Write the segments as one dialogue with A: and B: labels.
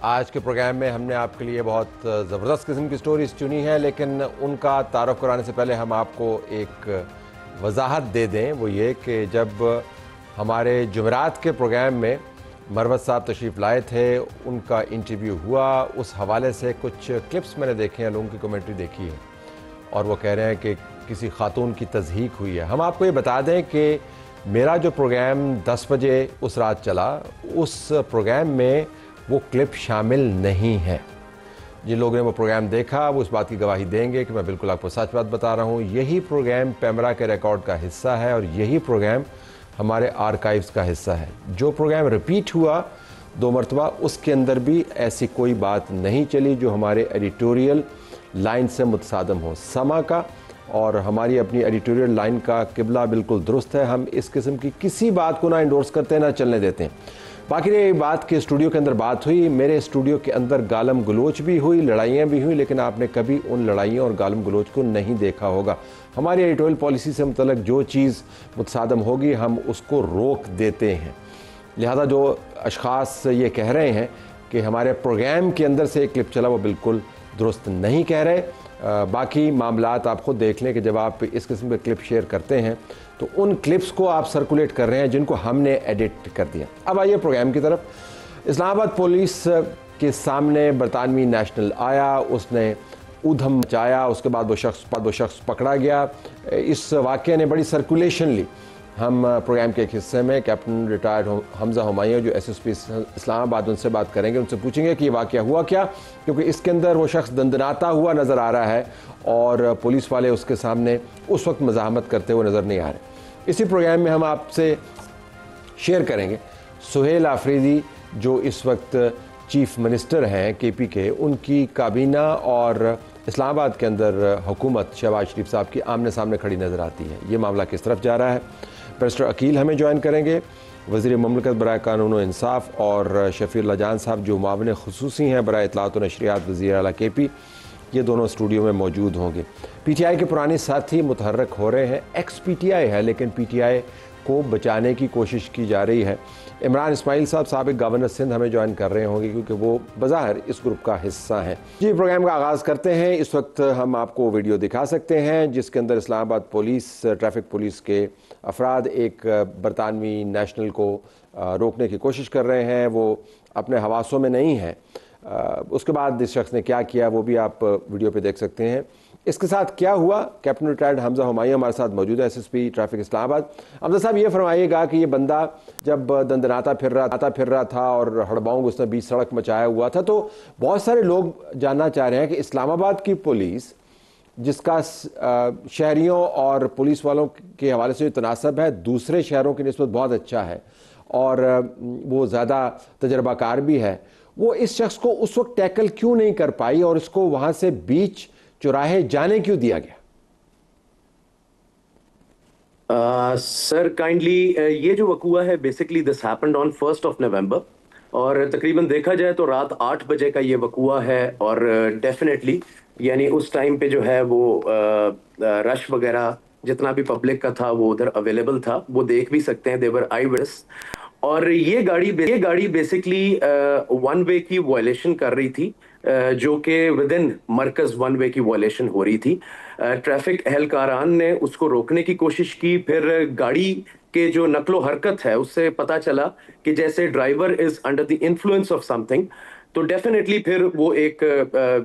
A: आज के प्रोग्राम में हमने आपके लिए बहुत ज़बरदस्त किस्म की स्टोरीज चुनी है, लेकिन उनका तारुफ कराने से पहले हम आपको एक वजाहत दे दें। वो ये कि जब हमारे जुमेरात के प्रोग्राम में मरवत साहब तशरीफ़ लाए थे, उनका इंटरव्यू हुआ, उस हवाले से कुछ क्लिप्स मैंने देखे हैं, लोगों की कमेंट्री देखी है और वो कह रहे हैं कि किसी खातून की तज़हीक हुई है। हम आपको ये बता दें कि मेरा जो प्रोग्राम 10 बजे उस रात चला, उस प्रोग्राम में वो क्लिप शामिल नहीं है। जिन लोगों ने वो प्रोग्राम देखा वो इस बात की गवाही देंगे कि मैं बिल्कुल आपको सच बात बता रहा हूँ। यही प्रोग्राम पैमरा के रिकॉर्ड का हिस्सा है और यही प्रोग्राम हमारे आर्काइव्स का हिस्सा है। जो प्रोग्राम रिपीट हुआ 2 मरतबा, उसके अंदर भी ऐसी कोई बात नहीं चली जो हमारे एडिटोरियल लाइन से मुतसादम हो। समा का और हमारी अपनी एडिटोरियल लाइन का किबला बिल्कुल दुरुस्त है। हम इस किस्म की किसी बात को ना इंडोर्स करते हैं, ना चलने देते हैं। बाकी ये बात के स्टूडियो के अंदर बात हुई, मेरे स्टूडियो के अंदर गालम गलोच भी हुई, लड़ाइयाँ भी हुई, लेकिन आपने कभी उन लड़ाइयों और गालम गलोच को नहीं देखा होगा। हमारी एडिटोरियल पॉलिसी से मुतल्लिक जो चीज़ मुतसादम होगी हम उसको रोक देते हैं। लिहाजा जो अशख़ास ये कह रहे हैं कि हमारे प्रोग्राम के अंदर से एक क्लिप चला, वो बिल्कुल दुरुस्त नहीं कह रहे। बाकी मामलात आप खुद देख लें कि जब आप इस किस्म के क्लिप शेयर करते हैं तो उन क्लिप्स को आप सर्कुलेट कर रहे हैं जिनको हमने एडिट कर दिया। अब आइए प्रोग्राम की तरफ। इस्लामाबाद पुलिस के सामने बरतानवी नेशनल आया, उसने ऊधम मचाया, उसके बाद वो शख्स पकड़ा गया। इस वाक़े ने बड़ी सर्कुलेशन ली। हम प्रोग्राम के एक हिस्से में कैप्टन रिटायर्ड हमजा हुमायूं जो SSP इस्लामाबाद, उनसे बात करेंगे, उनसे पूछेंगे कि ये वाक़या हुआ क्या, क्योंकि इसके अंदर वो शख्स दंदनाता हुआ नज़र आ रहा है और पुलिस वाले उसके सामने उस वक्त मज़ाहमत करते हुए नज़र नहीं आ रहे। इसी प्रोग्राम में हम आपसे शेयर करेंगे सुहेल आफरीदी जो इस वक्त चीफ मिनिस्टर हैं KP के, उनकी काबीना और इस्लामाबाद के अंदर हुकूमत शहबाज शरीफ साहब की आमने सामने खड़ी नज़र आती है। ये मामला किस तरफ जा रहा है। बैरिस्टर अकील हमें ज्वाइन करेंगे, वज़ीर ममलकत बराए कानून व इंसाफ, और शफ़ीउल्लाह जान साहब जो मुआविन ख़ुसूसी हैं बराए इत्तलात व नशरियात वज़ीर आला KP, ये दोनों स्टूडियो में मौजूद होंगे। PTI के पुराने साथी मुतहर्रक हो रहे हैं। एक्स PTI है लेकिन PTI को बचाने की कोशिश की जा रही है। इमरान इस्माइल साहब साबिक़ गवर्नर सिंध हमें ज्वाइन कर रहे होंगे क्योंकि वो बज़ाहिर इस ग्रुप का हिस्सा हैं। जी, प्रोग्राम का आगाज़ करते हैं। इस वक्त हम आपको वीडियो दिखा सकते हैं जिसके अंदर इस्लामाबाद पुलिस, ट्रैफिक पुलिस के अफराद एक बरतानवी नेशनल को रोकने की कोशिश कर रहे हैं। वो अपने हवासों में नहीं है। उसके बाद इस शख्स ने क्या किया वो भी आप वीडियो पे देख सकते हैं। इसके साथ क्या हुआ, कैप्टन रिटायर्ड हमजा हुमायूं हमारे साथ मौजूद है, SSP ट्रैफिक इस्लामाबाद। हमजा साहब ये फरमाइएगा कि ये बंदा जब दंदनाता फिर रहा था और हड़बांग उसने बीच सड़क मचाया हुआ था, तो बहुत सारे लोग जानना चाह रहे हैं कि इस्लामाबाद की पुलिस जिसका शहरियों और पुलिस वालों के हवाले से जो तनासब है दूसरे शहरों की निस्बत बहुत अच्छा है और वो ज़्यादा तजर्बाकार भी है, वो इस शख्स को उस वक्त टैकल क्यों नहीं कर पाई और इसको वहाँ से बीच चौराहे जाने क्यों दिया गया?
B: सर काइंडली ये जो वकूआ है basically this happened on 1st of November और तकरीबन देखा जाए तो रात 8 बजे का ये वकूआ है और डेफिनेटली यानी उस टाइम पे जो है वो रश वगैरह जितना भी पब्लिक का था वो उधर अवेलेबल था, वो देख भी सकते हैं, देवर आई विटनेस। और ये गाड़ी बेसिकली 1 वे की वायलेशन कर रही थी जो कि विद इन मरकज 1 वे की वायलेशन हो रही थी। ट्रैफिक एहलकारान ने उसको रोकने की कोशिश की, फिर गाड़ी के जो नकलो हरकत है उससे पता चला कि जैसे driver is under the influence of something, तो डेफिनेटली फिर वो एक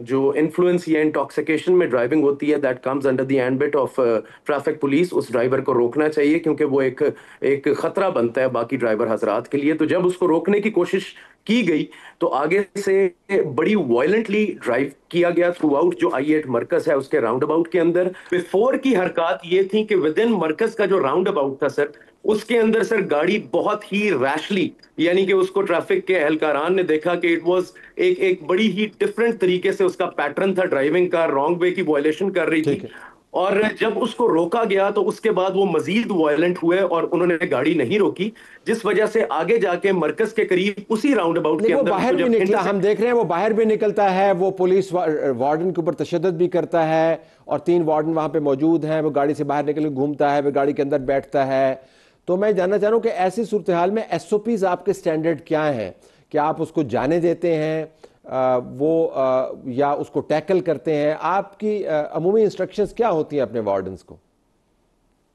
B: जो इन्फ्लुएंस या इंटॉक्सिकेशन में ड्राइविंग होती है that comes under the ambit of traffic police. उस ड्राइवर को रोकना चाहिए क्योंकि वो एक खतरा बनता है बाकी ड्राइवर हजरात के लिए। तो जब उसको रोकने की कोशिश की गई तो आगे से बड़ी वायलेंटली ड्राइव किया गया थ्रू आउट जो I8 मरकज है उसके राउंड अबाउट के अंदर। बिफोर की हरकत ये थी कि विद इन मरकज का जो राउंड अबाउट था सर, उसके अंदर सर गाड़ी बहुत ही रैशली, यानी कि उसको ट्रैफिक के एहलकारान ने देखा कि इट वाज एक बड़ी ही डिफरेंट तरीके से उसका पैटर्न था ड्राइविंग का, रॉन्ग वे की वायलेशन कर रही थी। और जब उसको रोका गया तो उसके बाद वो मजीद वायलेंट हुए और उन्होंने गाड़ी नहीं रोकी, जिस वजह से आगे जाके मरकज के करीब उसी राउंड अबाउट के अंदर
A: बाहर भी निकला, हम देख रहे हैं वो बाहर भी निकलता है, वो पुलिस वार्डन के ऊपर तशद्दुद भी करता है और 3 वार्डन वहां पे मौजूद हैं। वो गाड़ी से बाहर निकल घूमता है, वो गाड़ी के अंदर बैठता है। तो मैं जानना चाह रहा हूं कि ऐसी सूरत हाल में SOPs आपके स्टैंडर्ड क्या हैं? क्या आप उसको जाने देते हैं या उसको टैकल करते हैं? आपकी अमूमी इंस्ट्रक्शंस क्या होती हैं अपने वार्डन्स को?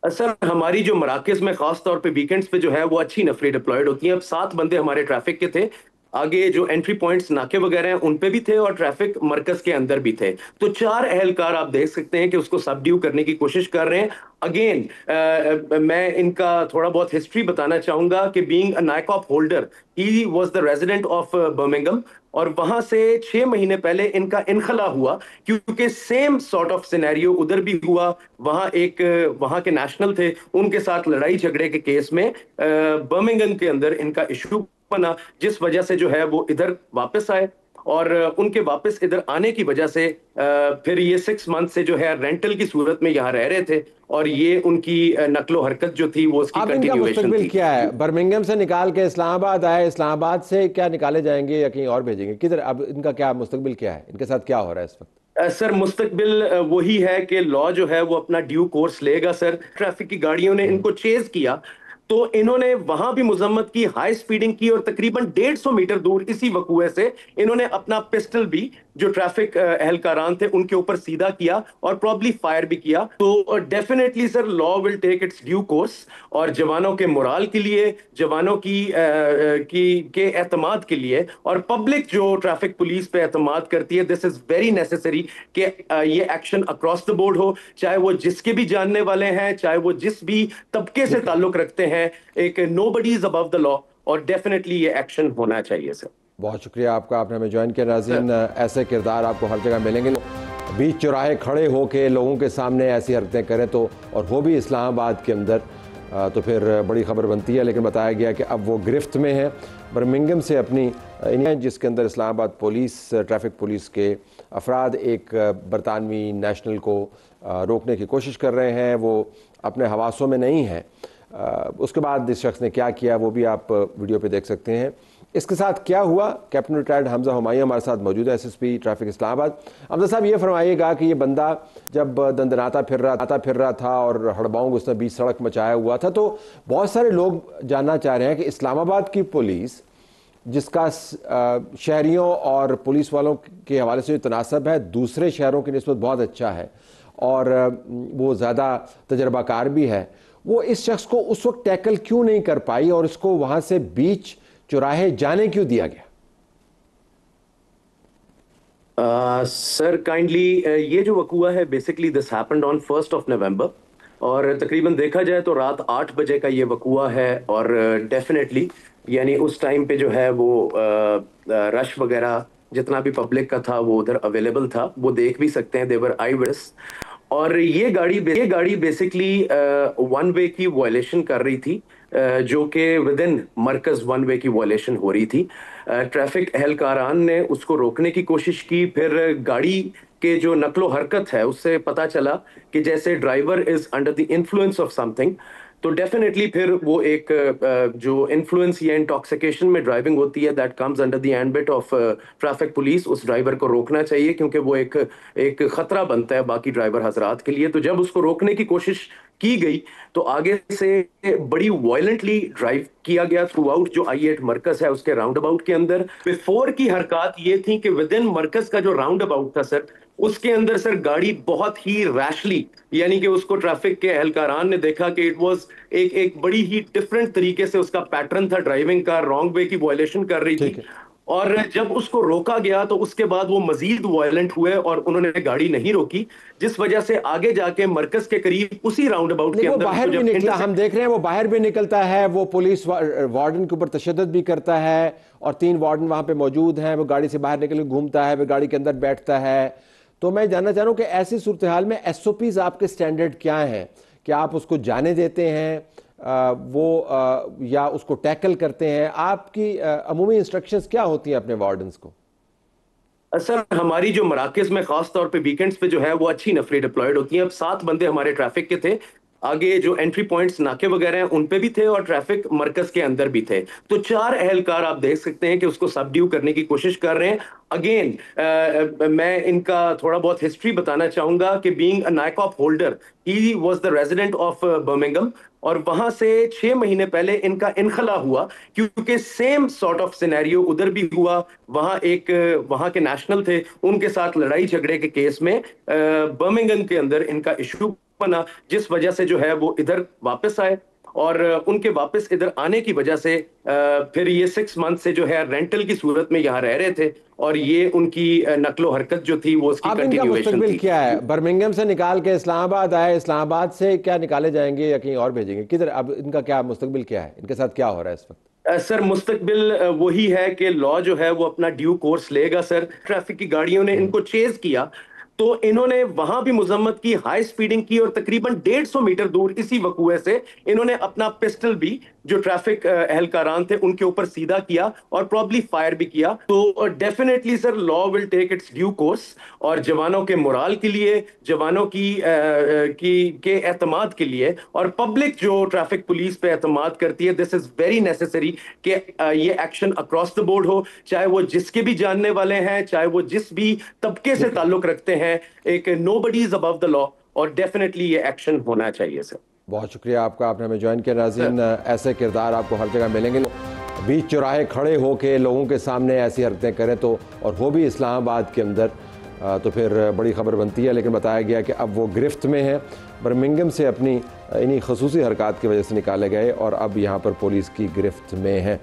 B: सर, हमारी जो मराकज में खास तौर पे वीकेंड्स पे जो है वो अच्छी नफरी डिप्लॉयड होती हैं। अब 7 बंदे हमारे ट्रैफिक के थे, आगे जो एंट्री पॉइंट्स नाके वगैरह हैं उन पे भी थे और ट्रैफिक मरकज के अंदर भी थे। तो 4 अहलकार आप देख सकते हैं कि उसको सबड्यू करने की कोशिश कर रहे हैं। अगेन मैं इनका थोड़ा बहुत हिस्ट्री बताना चाहूंगा कि being a NICOP holder, he was the resident of Birmingham, और वहां से 6 महीने पहले इनका इनखला हुआ, क्योंकि सेम सॉर्ट ऑफ सिनेरियो उधर भी हुआ। वहां के नेशनल थे, उनके साथ लड़ाई झगड़े के केस में बर्मिंघम के अंदर इनका इशू बना, जिस वजह से जो है वो इधर वापस आए। और उनके वापस इधर आने की वजह से फिर ये 6 मंथ से जो है रेंटल की सूरत में यहाँ रह रहे थे, और ये उनकी नकलो हरकत जो थी वो उसकी
A: अब इनका
B: कंटिन्यूएशन
A: मुस्तकबिल
B: थी।
A: क्या है? बर्मिंघम से निकाल के इस्लामाबाद आए, इस्लामाबाद से क्या निकाले जाएंगे या कहीं और भेजेंगे? किधर अब इनका क्या मुस्तकबिल क्या है? इनके साथ क्या हो रहा है इस वक्त?
B: सर, मुस्तकबिल वही है कि लॉ जो है वो अपना ड्यू कोर्स लेगा। सर, ट्रैफिक की गाड़ियों ने इनको चेज किया तो इन्होंने वहां भी मुजम्मत की, हाई स्पीडिंग की, और तकरीबन 150 मीटर दूर इसी वकूए से इन्होंने अपना पिस्टल भी जो ट्रैफिक एहलकारान थे उनके ऊपर सीधा किया और प्रॉब्ली फायर भी किया। तो definitely sir, law will take its due course, और जवानों के मोराल के लिए, जवानों के एतमाद के लिए, और पब्लिक जो ट्रैफिक पुलिस पे एतमाद करती है, दिस इज वेरी नेसेसरी कि ये एक्शन अक्रॉस द बोर्ड हो, चाहे वो जिसके भी जानने वाले हैं, चाहे वो जिस भी तबके से ताल्लुक रखते हैं। एक nobody is above the law, और डेफिनेटली ये एक्शन होना चाहिए सर।
A: बहुत शुक्रिया आपका, आपने हमें ज्वाइन किया। नाज़रीन, ऐसे किरदार आपको हर जगह मिलेंगे। बीच चौराहे खड़े होकर लोगों के सामने ऐसी हरकतें करें तो, और वो भी इस्लामाबाद के अंदर, तो फिर बड़ी खबर बनती है। लेकिन बताया गया कि अब वो गिरफ्त में है बर्मिंघम से अपनी, जिसके अंदर इस्लामाबाद पुलिस, ट्रैफिक पुलिस के अफराद एक बरतानवी नेशनल को रोकने की कोशिश कर रहे हैं। वो अपने हवासों में नहीं है। उसके बाद इस शख्स ने क्या किया वो भी आप वीडियो पे देख सकते हैं। इसके साथ क्या हुआ, कैप्टन रिटायर्ड हमजा हुमायूं हमारे साथ मौजूद है, एसएसपी ट्रैफिक इस्लामाबाद। हमजा साहब, ये फरमाइएगा कि ये बंदा जब दंदनाता फिर रहा था और हड़बांग उसने बीच सड़क मचाया हुआ था, तो बहुत सारे लोग जानना चाह रहे हैं कि इस्लामाबाद की पुलिस, जिसका शहरियों और पुलिस वालों के हवाले से जो तनासब है दूसरे शहरों की निस्बत बहुत अच्छा है और वो ज़्यादा तजर्बाकार भी है, वो इस शख्स को उस वक्त टैकल क्यों नहीं कर पाई और इसको वहां से बीच चौराहे जाने क्यों दिया गया?
B: सर, काइंडली ये जो वकूआ है बेसिकली दिस हैपेंड ऑन 1 नवंबर, और तकरीबन देखा जाए तो रात 8 बजे का ये वकूआ है। और डेफिनेटली यानी उस टाइम पे जो है वो रश वगैरह जितना भी पब्लिक का था वो उधर अवेलेबल था, वो देख भी सकते हैं, देवर आई विटनेस। और ये गाड़ी बेसिकली 1 वे की वायलेशन कर रही थी, जो कि विद इन मरकज 1 वे की वायलेशन हो रही थी। ट्रैफिक एहलकारान ने उसको रोकने की कोशिश की, फिर गाड़ी के जो नकलो हरकत है उससे पता चला कि जैसे driver is under the influence of something, तो डेफिनेटली फिर वो एक जो इन्फ्लुएंस या इंटॉक्सिकेशन में ड्राइविंग होती है, that comes under the ambit of traffic police. उस ड्राइवर को रोकना चाहिए क्योंकि वो एक खतरा बनता है बाकी ड्राइवर हजरात के लिए। तो जब उसको रोकने की कोशिश की गई तो आगे से बड़ी वायलेंटली ड्राइव किया गया थ्रू आउट जो I-8 मरकज है उसके राउंड अबाउट के अंदर। बिफोर की हरकत ये थी कि विद इन मरकज का जो राउंड अबाउट था सर, उसके अंदर सर गाड़ी बहुत ही रैशली, यानी कि उसको ट्रैफिक के एहलकारान ने देखा कि इट वाज एक बड़ी ही डिफरेंट तरीके से उसका पैटर्न था ड्राइविंग का, रॉन्ग वे की वायलेशन कर रही थी। और जब उसको रोका गया तो उसके बाद वो मजीद वायलेंट हुए और उन्होंने गाड़ी नहीं रोकी, जिस वजह से आगे जाके मरकज के करीब उसी राउंड अबाउट के अंदर
A: बाहर भी निकला, हम देख रहे हैं वो बाहर भी निकलता है, वो पुलिस वार्डन के ऊपर तशद्दुद भी करता है और 3 वार्डन वहां पे मौजूद हैं। वो गाड़ी से बाहर निकल घूमता है, वो गाड़ी के अंदर बैठता है। तो मैं जानना चाह रहा हूं कि ऐसी सूरत हाल में SOPs आपके स्टैंडर्ड क्या हैं? क्या आप उसको जाने देते हैं या उसको टैकल करते हैं? आपकी अमूमी इंस्ट्रक्शंस क्या होती हैं अपने वार्डन्स को?
B: सर, हमारी जो मराकज में खास तौर पे वीकेंड्स पे जो है वो अच्छी नफरी डिप्लॉयड होती हैं। अब 7 बंदे हमारे ट्रैफिक के थे, आगे जो एंट्री पॉइंट्स नाके वगैरह हैं उन पे भी थे और ट्रैफिक मरकज के अंदर भी थे। तो 4 अहलकार आप देख सकते हैं कि उसको सबड्यू करने की कोशिश कर रहे हैं। अगेन मैं इनका थोड़ा बहुत हिस्ट्री बताना चाहूंगा कि being a NICOP holder he was the resident of Birmingham, और वहां से 6 महीने पहले इनका इनखला हुआ क्योंकि सेम सॉर्ट ऑफ सिनेरियो उधर भी हुआ। वहां के नेशनल थे, उनके साथ लड़ाई झगड़े के केस में बर्मिंघम के अंदर इनका इशू बना, जिस वजह से जो है वो इधर वापस आए। और उनके वापस इधर आने की वजह से फिर ये 6 मंथ से जो है रेंटल की सूरत में यहाँ रह रहे थे, और ये उनकी नकलो हरकत जो थी वो उसकी
A: अब इनका
B: कंटिन्यूएशन
A: मुस्तकबिल
B: थी।
A: क्या है? बर्मिंघम से निकाल के इस्लामाबाद आए, इस्लामाबाद से क्या निकाले जाएंगे या कहीं और भेजेंगे? किधर अब इनका क्या मुस्तकबिल क्या है? इनके साथ क्या हो रहा है इस वक्त?
B: सर मुस्तकबिल वही है कि लॉ जो है वो अपना ड्यू कोर्स लेगा सर। ट्रैफिक की गाड़ियों ने इनको चेज किया तो इन्होंने वहां भी मुजम्मत की, हाई स्पीडिंग की, और तकरीबन 150 मीटर दूर इसी वकूए से इन्होंने अपना पिस्टल भी जो ट्रैफिक एहलकारान थे उनके ऊपर सीधा किया और प्रॉब्ली फायर भी किया। तो definitely sir law will take its due course, और जवानों के मोराल के लिए, जवानों के एतमाद के लिए, और पब्लिक जो ट्रैफिक पुलिस पे एतमाद करती है, दिस इज वेरी नेसेसरी कि ये एक्शन अक्रॉस द बोर्ड हो, चाहे वो जिसके भी जानने वाले हैं, चाहे वो जिस भी तबके से ताल्लुक रखते हैं। एक nobody is above the law, और डेफिनेटली ये एक्शन होना चाहिए सर।
A: बहुत शुक्रिया आपका, आपने हमें ज्वाइन किया। नाज़रीन, ऐसे किरदार आपको हर जगह मिलेंगे। बीच चौराहे खड़े होकर लोगों के सामने ऐसी हरकतें करें तो, और वो भी इस्लामाबाद के अंदर, तो फिर बड़ी खबर बनती है। लेकिन बताया गया कि अब वो गिरफ्त में है, बर्मिंघम से अपनी इन्हीं खसूसी हरकत की वजह से निकाले गए और अब यहाँ पर पुलिस की गिरफ्त में है।